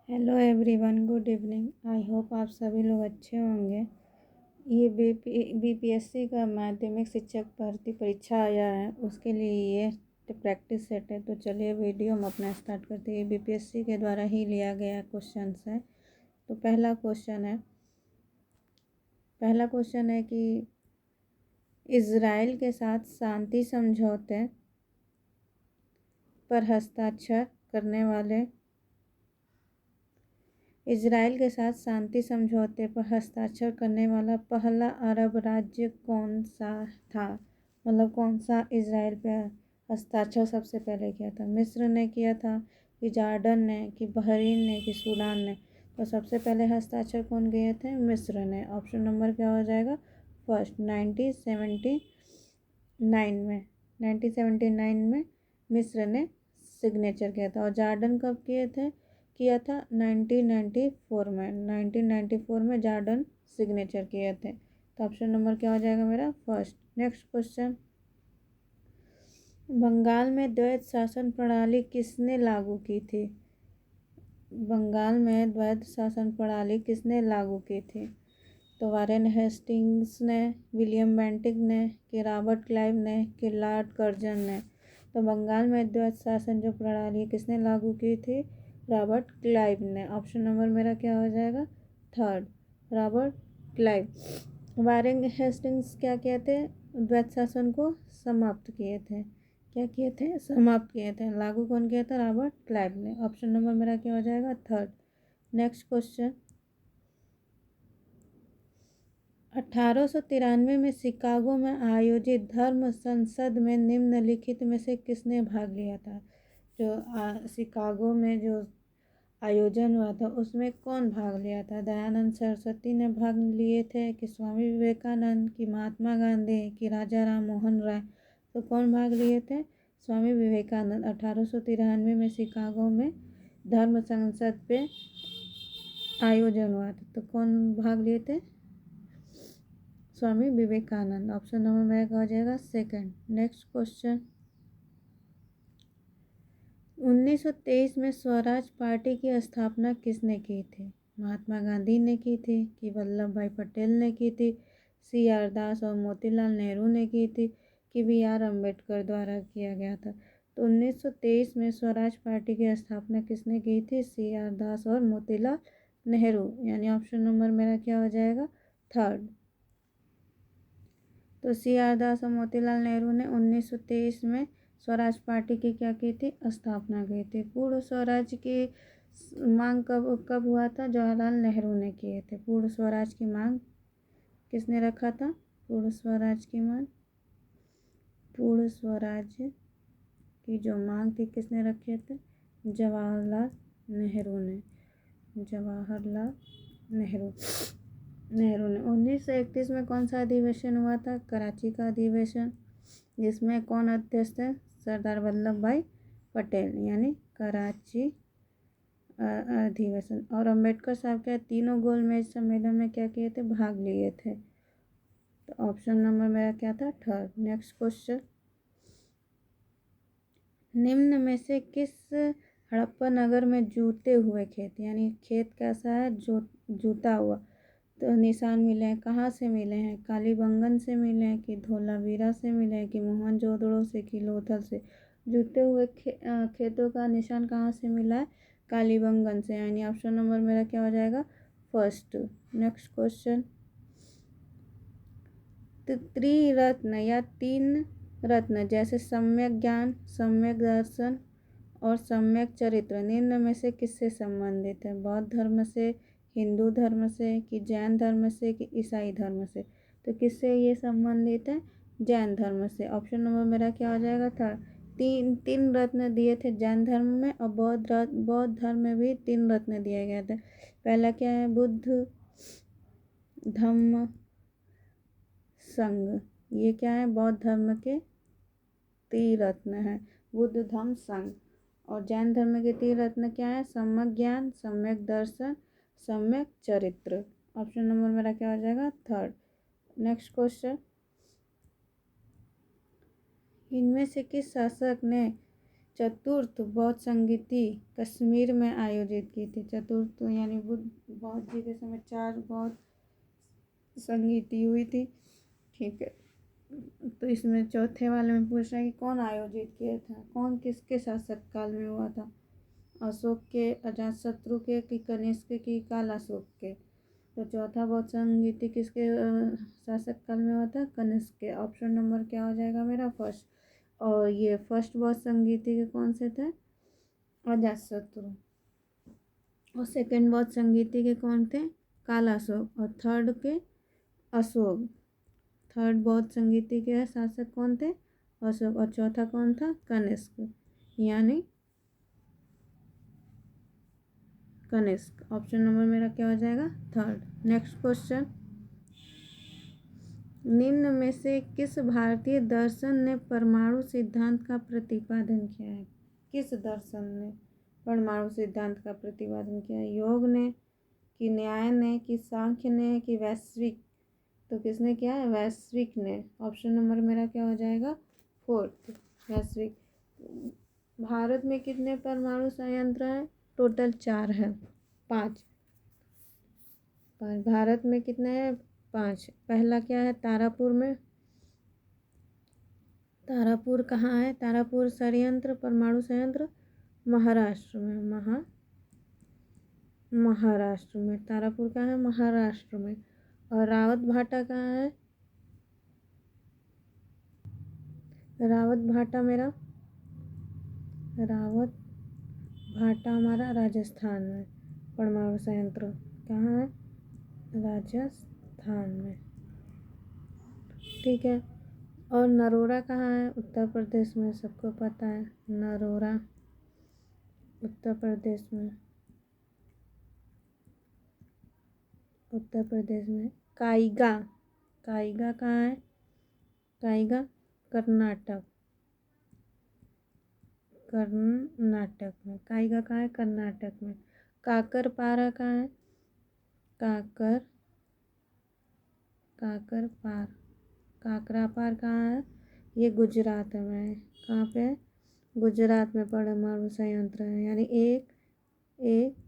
Hello everyone, good evening. I hope आप सभी लोग अच्छे होंगे। ये बीपीएससी का माध्यमिक शिक्षक भर्ती परीक्षा आया है, उसके लिए ये प्रैक्टिस सेट है। तो चलिए वीडियो हम अपना स्टार्ट करते हैं। बीपीएससी के द्वारा ही लिया गया क्वेश्चन है। तो पहला क्वेश्चन है कि इज़राइल के साथ शांति समझौते पर हस्ताक्षर करने वाले इजराइल के साथ शांति समझौते पर हस्ताक्षर करने वाला पहला अरब राज्य कौन सा था? मतलब कौन सा इजराइल पे हस्ताक्षर सबसे पहले किया था? मिस्र ने किया था कि जॉर्डन ने कि बहरीन ने कि सूडान ने? तो सबसे पहले हस्ताक्षर कौन किए थे? मिस्र ने। ऑप्शन नंबर क्या हो जाएगा? फर्स्ट। 1979 में मिस्र ने सिग्नेचर किया था। और जॉर्डन कब किया था? 1994 में जॉर्डन सिग्नेचर किए थे। तो ऑप्शन नंबर क्या हो जाएगा मेरा? फर्स्ट। नेक्स्ट क्वेश्चन, बंगाल में द्वैत शासन प्रणाली किसने लागू की थी? बंगाल में द्वैत शासन प्रणाली किसने लागू की थी? तो वारेन हेस्टिंग्स ने, विलियम बेंटिक ने कि रॉबर्ट क्लाइव ने कि लॉर्ड कर्जन ने? तो बंगाल में द्वैत शासन जो प्रणाली किसने लागू की थी? रॉबर्ट क्लाइव ने। ऑप्शन नंबर मेरा क्या हो जाएगा? Third, Robert Clive. Warren Hastings क्या किए थे? द्वैत शासन को समाप्त किए थे। क्या किए थे? समाप्त किए थे। लागू कौन किया था? रॉबर्ट क्लाइव ने। ऑप्शन नंबर मेरा क्या हो जाएगा? थर्ड। नेक्स्ट क्वेश्चन, 1893 में शिकागो में आयोजित धर्म संसद में निम्नलिखित में से किसने भाग लिया था? जो शिकागो में जो आयोजन हुआ था उसमें कौन भाग लिया था? दयानंद सरस्वती ने भाग लिए थे कि स्वामी विवेकानंद कि महात्मा गांधी कि राजा राम मोहन राय? तो कौन भाग लिए थे? स्वामी विवेकानंद। 1893 में शिकागो में धर्म संसद पे आयोजन हुआ था, तो कौन भाग लिए थे? स्वामी विवेकानंद। ऑप्शन नंबर मेरा क्या हो जाएगा? सेकंड। नेक्स्ट क्वेश्चन, 1923 में स्वराज पार्टी की स्थापना किसने की थी? महात्मा गांधी ने की थी कि वल्लभ भाई पटेल ने की थी, CR दास और मोतीलाल नेहरू ने की थी कि BR अम्बेडकर द्वारा किया गया था? तो 1923 में स्वराज पार्टी की स्थापना किसने की थी? CR दास और मोतीलाल नेहरू। यानी ऑप्शन नंबर मेरा क्या हो जाएगा? थर्ड। तो CR दास और मोतीलाल नेहरू ने 1923 में स्वराज पार्टी की क्या की थी? स्थापना की थी। पूर्ण स्वराज की मांग कब कब हुआ था? जवाहरलाल नेहरू ने किए थे। पूर्ण स्वराज की मांग किसने रखा था? पूर्ण स्वराज की मांग, पूर्ण स्वराज की जो मांग थी किसने रखे थे? जवाहरलाल नेहरू ने। जवाहरलाल नेहरू नेहरू ने। 1931 में कौन सा अधिवेशन हुआ था? कराची का अधिवेशन, जिसमें कौन अध्यक्ष थे? सरदार वल्लभ भाई पटेल। यानी कराची अधिवेशन। और अम्बेडकर साहब के तीनों गोलमेज सम्मेलन में क्या किए थे? भाग लिए थे। तो ऑप्शन नंबर मेरा क्या था? थर्ड। नेक्स्ट क्वेश्चन, निम्न में से किस हड़प्पा नगर में जूते हुए खेत, यानी खेत कैसा है? जूता हुआ तो निशान मिले हैं। कहाँ से मिले हैं? कालीबंगन से मिले हैं कि धोलावीरा से मिले हैं कि मोहनजोदड़ो से कि लोथल से? जूते हुए खेतों का निशान कहाँ से मिला है? कालीबंगन से। यानी ऑप्शन नंबर मेरा क्या हो जाएगा? फर्स्ट। नेक्स्ट क्वेश्चन, त्रिरत्न या तीन रत्न जैसे सम्यक ज्ञान, सम्यक दर्शन और सम्यक चरित्र निम्न में से किससे संबंधित है? बौद्ध धर्म से, हिंदू धर्म से कि जैन धर्म से कि ईसाई धर्म से? तो किससे ये संबंधित है? जैन धर्म से। ऑप्शन नंबर मेरा क्या हो जाएगा? था तीन तीन रत्न दिए थे जैन धर्म में, और बौद्ध धर्म में भी तीन रत्न दिए गए थे। पहला क्या है? बुद्ध, धम्म, संघ। ये क्या है? बौद्ध धर्म के त्रिरत्न है, बुद्ध, धम्म, संघ। और जैन धर्म के त्रिरत्न क्या है? सम्यक ज्ञान, सम्यक दर्शन, सम्यक चरित्र। ऑप्शन नंबर मेरा क्या हो जाएगा? थर्ड। नेक्स्ट क्वेश्चन, इनमें से किस शासक ने चतुर्थ बौद्ध संगीति कश्मीर में आयोजित की थी। चतुर्थ यानी बौद्ध जी के समय 4 बौद्ध संगीति हुई थी। ठीक है, तो इसमें चौथे वाले में पूछ रहा है कि कौन आयोजित किया था, कौन किसके शासक काल में हुआ था, अशोक के, अजातशत्रु के, कि कनिष्क के, कि काल अशोक के। तो चौथा बौद्ध संगीति किसके शासक काल में हुआ था, कनिष्क के। ऑप्शन नंबर क्या हो जाएगा मेरा, फर्स्ट। और ये फर्स्ट बौद्ध संगीति के कौन से थे, अजातशत्रु। और सेकंड बौद्ध संगीति के कौन थे, काल अशोक। और थर्ड के अशोक। थर्ड बौद्ध संगीति के शासक कौन थे, अशोक। और चौथा कौन था, कनिष्क, यानी कनिष्क। ऑप्शन नंबर मेरा क्या हो जाएगा, थर्ड। नेक्स्ट क्वेश्चन, निम्न में से किस भारतीय दर्शन ने परमाणु सिद्धांत का प्रतिपादन किया है। किस दर्शन ने परमाणु सिद्धांत का प्रतिपादन किया है, योग ने, कि न्याय ने, कि सांख्य ने, कि वैश्विक। तो किसने किया है, वैश्विक ने। ऑप्शन नंबर मेरा क्या हो जाएगा, फोर्थ, वैश्विक। भारत में कितने परमाणु संयंत्र हैं, टोटल 4 है, 5। भारत में कितने हैं, 5। पहला क्या है, तारापुर में। तारापुर कहाँ है, तारापुर संयंत्र, परमाणु संयंत्र महाराष्ट्र में। महाराष्ट्र में तारापुर कहाँ है, महाराष्ट्र में। और रावत भाटा कहाँ है, रावत भाटा हमारा राजस्थान में। परमाणु संयंत्र कहाँ है, राजस्थान में। ठीक है। और नरोरा कहाँ है, उत्तर प्रदेश में, सबको पता है नरोरा उत्तर प्रदेश में। काइगा कहाँ है, काइगा कर्नाटक में। काइगा कहाँ है, कर्नाटक में। काकरपारा कहाँ है, काकरापार कहाँ है, ये गुजरात में। कहाँ पे है, गुजरात में परमाणु संयंत्र है। यानी 1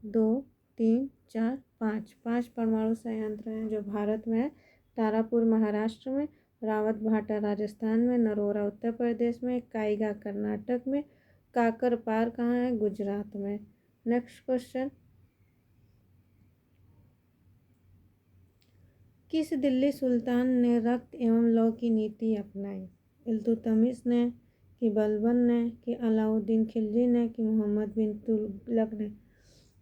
2 3 4 5 परमाणु संयंत्र हैं जो भारत में है। तारापुर महाराष्ट्र में, रावत भाटा राजस्थान में, नरोरा उत्तर प्रदेश में, काइगा कर्नाटक में, काकरपार कहाँ है, गुजरात में। नेक्स्ट क्वेश्चन, किस दिल्ली सुल्तान ने रक्त एवं लौ की नीति अपनाई, इल्तुतमिश ने, कि बलबन ने, कि अलाउद्दीन खिलजी ने, कि मोहम्मद बिन तुगलक ने।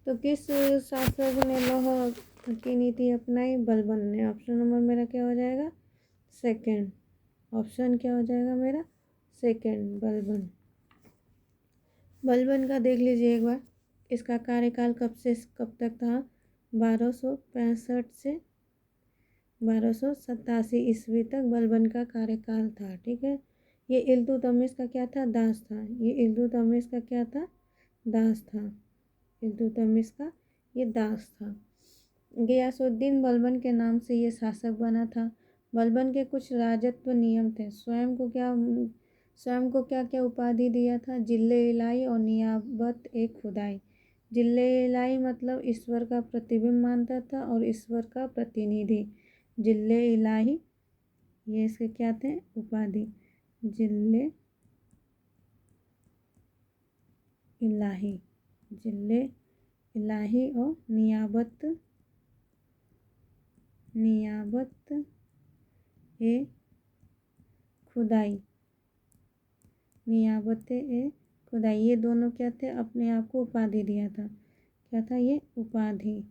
तो किस शासक ने लौह की नीति अपनाई, बलबन ने। ऑप्शन नंबर मेरा क्या हो जाएगा, सेकंड। ऑप्शन क्या हो जाएगा मेरा, सेकंड, बलबन। बलबन का देख लीजिए एक बार, इसका कार्यकाल कब से कब तक था, 1265 से 1287 ईस्वी तक बलबन का कार्यकाल था। ठीक है। ये इल्तुतमिश का क्या था, दास था। इल्तुतमिश का ये दास था। गियासुद्दीन बलबन के नाम से ये शासक बना था। बलबन के कुछ राजत्व नियम थे। स्वयं को क्या क्या उपाधि दिया था, जिले इलाही और नियाबत ए खुदाई। जिले इलाही मतलब ईश्वर का प्रतिबिंब मानता था और ईश्वर का प्रतिनिधि। जिले इलाही ये इसके क्या थे, उपाधि। जिले इलाही और नियाबत ए खुदाई। ये दोनों क्या थे, अपने आप को उपाधि दिया था। क्या था ये, उपाधि।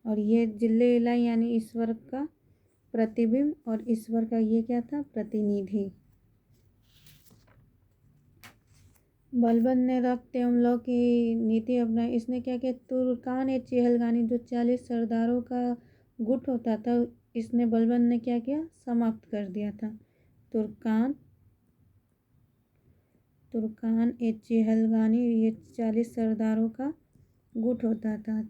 और ये जिले इलाही यानी ईश्वर का प्रतिबिंब और ईश्वर का ये क्या था, प्रतिनिधि। बलबन ने रक्त एवं लौ की नीति अपनाई। इसने क्या किया, तुर्कान ए चेहलगानी जो 40 सरदारों का गुट होता था, इसने बलबन ने क्या किया, समाप्त कर दिया था। तुर्कान ए चेहलगानी ये 40 सरदारों का गुट होता था।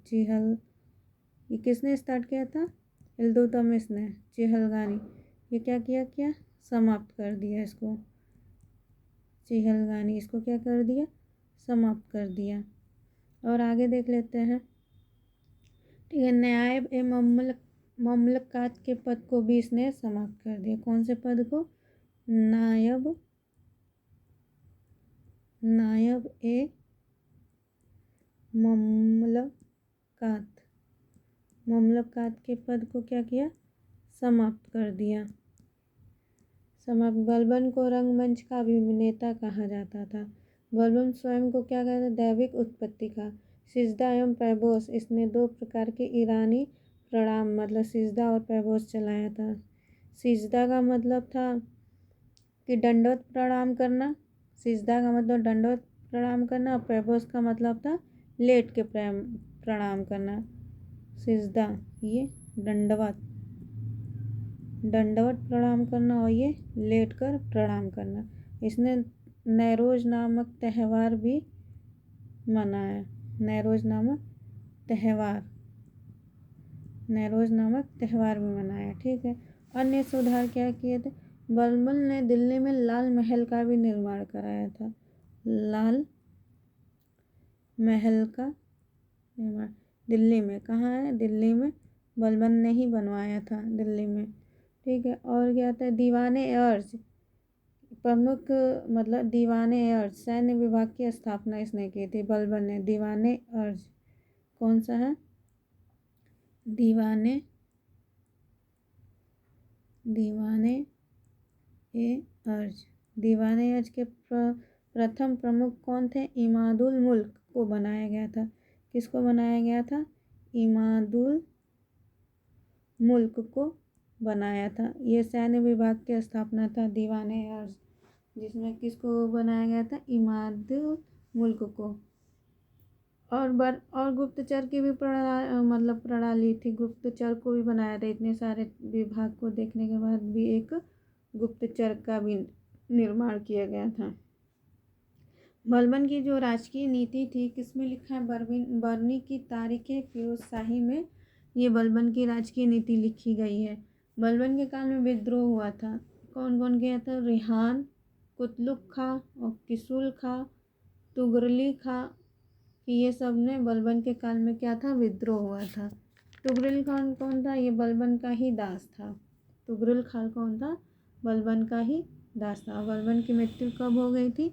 ये किसने स्टार्ट किया था, इल्तुतमिश ने। चेहलगानी ये क्या किया, समाप्त कर दिया इसको। चेहलगानी इसको क्या कर दिया, समाप्त कर दिया। और आगे देख लेते हैं। ठीक है, नायब ए ममलकात के पद को भी इसने समाप्त कर दिया। कौन से पद को? नायब ए ममलकात के पद को क्या किया? समाप्त कर दिया। समाप्त। बलबन को रंगमंच का अभिनेता कहा जाता था। बलबन स्वयं को क्या कहता? दैविक उत्पत्ति का। सिजदा एवं पैबोस, इसने 2 प्रकार के ईरानी प्रणाम मतलब सिजदा और पैबोस चलाया था। सिजदा का मतलब था कि दंडवत प्रणाम करना। सिजदा का मतलब दंडवत प्रणाम करना और पैबोस का मतलब था लेट के प्रणाम करना। सिजदा ये दंडवत प्रणाम करना और ये लेट कर प्रणाम करना। इसने नैरोज नामक त्यौहार भी मनाया। नैरोज नामक त्यौहार भी मनाया। ठीक है। अन्य सुधार क्या किए थे? बलबन ने दिल्ली में लाल महल का भी निर्माण कराया था। लाल महल का निर्माण दिल्ली में, कहाँ है? दिल्ली में बलबन ने ही बनवाया था, दिल्ली में। ठीक है। और क्या था? दीवाने अर्ज प्रमुख मतलब दीवाने अर्ज सैन्य विभाग की स्थापना इसने की थी। बलबन ने दीवाने अर्ज, कौन सा है? दीवाने ए अर्ज। दीवाने अर्ज के प्रथम प्रमुख कौन थे? इमादुल मुल्क को बनाया गया था। किसको बनाया गया था? इमादुल मुल्क को बनाया था। ये सैन्य विभाग की स्थापना था दीवाने अर्ज, जिसमें किसको बनाया गया था? इमादुल मुल्क को। और गुप्तचर की भी प्रणाली थी। गुप्तचर को भी बनाया था। इतने सारे विभाग को देखने के बाद भी एक गुप्तचर का भी निर्माण किया गया था। बलबन की जो राजकीय नीति थी, किसमें लिखा है? बरनी की तारीखें फिरोज शाही में ये बलबन की राजकीय नीति लिखी गई है। बलबन के काल में विद्रोह हुआ था। कौन कौन किया था? रिहान, कुतलुक खां और किसुल खां, तुगरली खां, कि ये सब ने बलबन के काल में क्या था? विद्रोह हुआ था। तुगरल खान कौन था? ये बलबन का ही दास था। तुगरल खान कौन था? बलबन का ही दास था। बलबन की मृत्यु कब हो गई थी?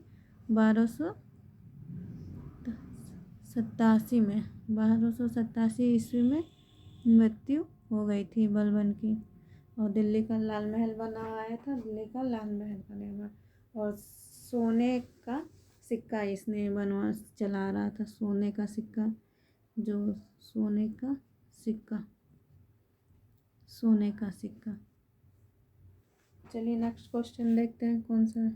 1287 ईस्वी में मृत्यु हो गई थी बलबन की। और दिल्ली का लाल महल बनवाया था। दिल्ली का लाल महल का निर्माण। और सोने का सिक्का इसने चला रहा था। सोने का सिक्का, जो सोने का सिक्का। चलिए नेक्स्ट क्वेश्चन देखते हैं कौन सा है।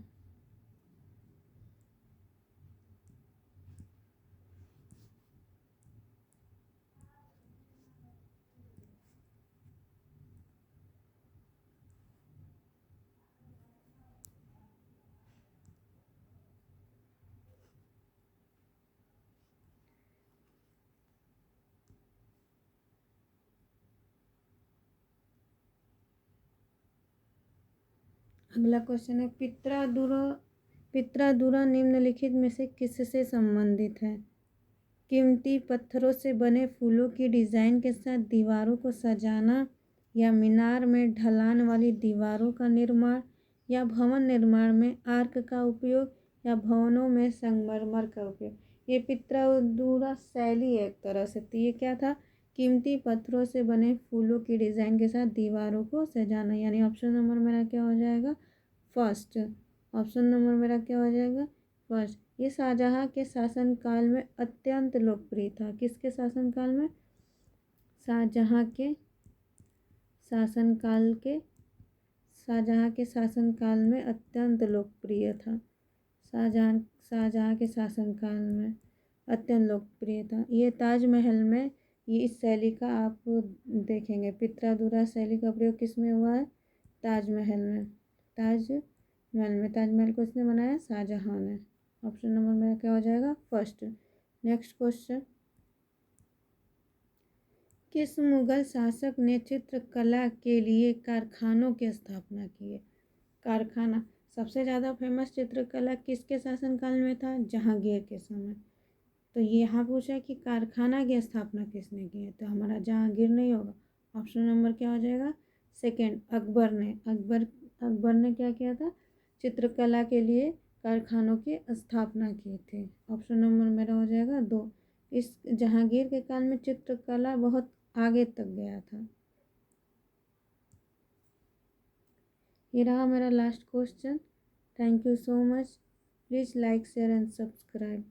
अगला क्वेश्चन है, पित्रादुरा निम्नलिखित में से किससे संबंधित है? कीमती पत्थरों से बने फूलों की डिजाइन के साथ दीवारों को सजाना, या मीनार में ढलान वाली दीवारों का निर्माण, या भवन निर्माण में आर्क का उपयोग, या भवनों में संगमरमर का उपयोग। ये पित्रादुरा शैली एक तरह से थी। ये क्या था? कीमती पत्थरों से बने फूलों की डिजाइन के साथ दीवारों को सजाना, यानी ऑप्शन नंबर मेरा क्या हो जाएगा? फर्स्ट। ऑप्शन नंबर मेरा क्या हो जाएगा? फर्स्ट। ये शाहजहाँ के शासनकाल में अत्यंत लोकप्रिय था। किसके शासनकाल में? शाहजहाँ के शासनकाल में अत्यंत लोकप्रिय था। शाहजहाँ के शासनकाल में अत्यंत लोकप्रिय था। ये ताजमहल में ये इस शैली का आप देखेंगे। पित्रादुरा शैली का प्रयोग किस में हुआ है? ताजमहल में। ताजमहल को इसने बनाया? शाहजहाँ ने। ऑप्शन नंबर मेरा क्या हो जाएगा? फर्स्ट। नेक्स्ट क्वेश्चन, किस मुगल शासक ने चित्रकला के लिए कारखानों की स्थापना की है? कारखाना, सबसे ज़्यादा फेमस चित्रकला किसके शासनकाल में था? जहांगीर के समय। तो ये यहाँ पूछा है कि कारखाना की स्थापना किसने की है? तो हमारा जहांगीर नहीं होगा। ऑप्शन नंबर क्या हो जाएगा? सेकंड, अकबर ने। अकबर ने क्या किया था? चित्रकला के लिए कारखानों की स्थापना की थी। ऑप्शन नंबर मेरा हो जाएगा 2। इस जहांगीर के काल में चित्रकला बहुत आगे तक गया था। ये रहा मेरा last question. Thank you so much. Please like, share and subscribe.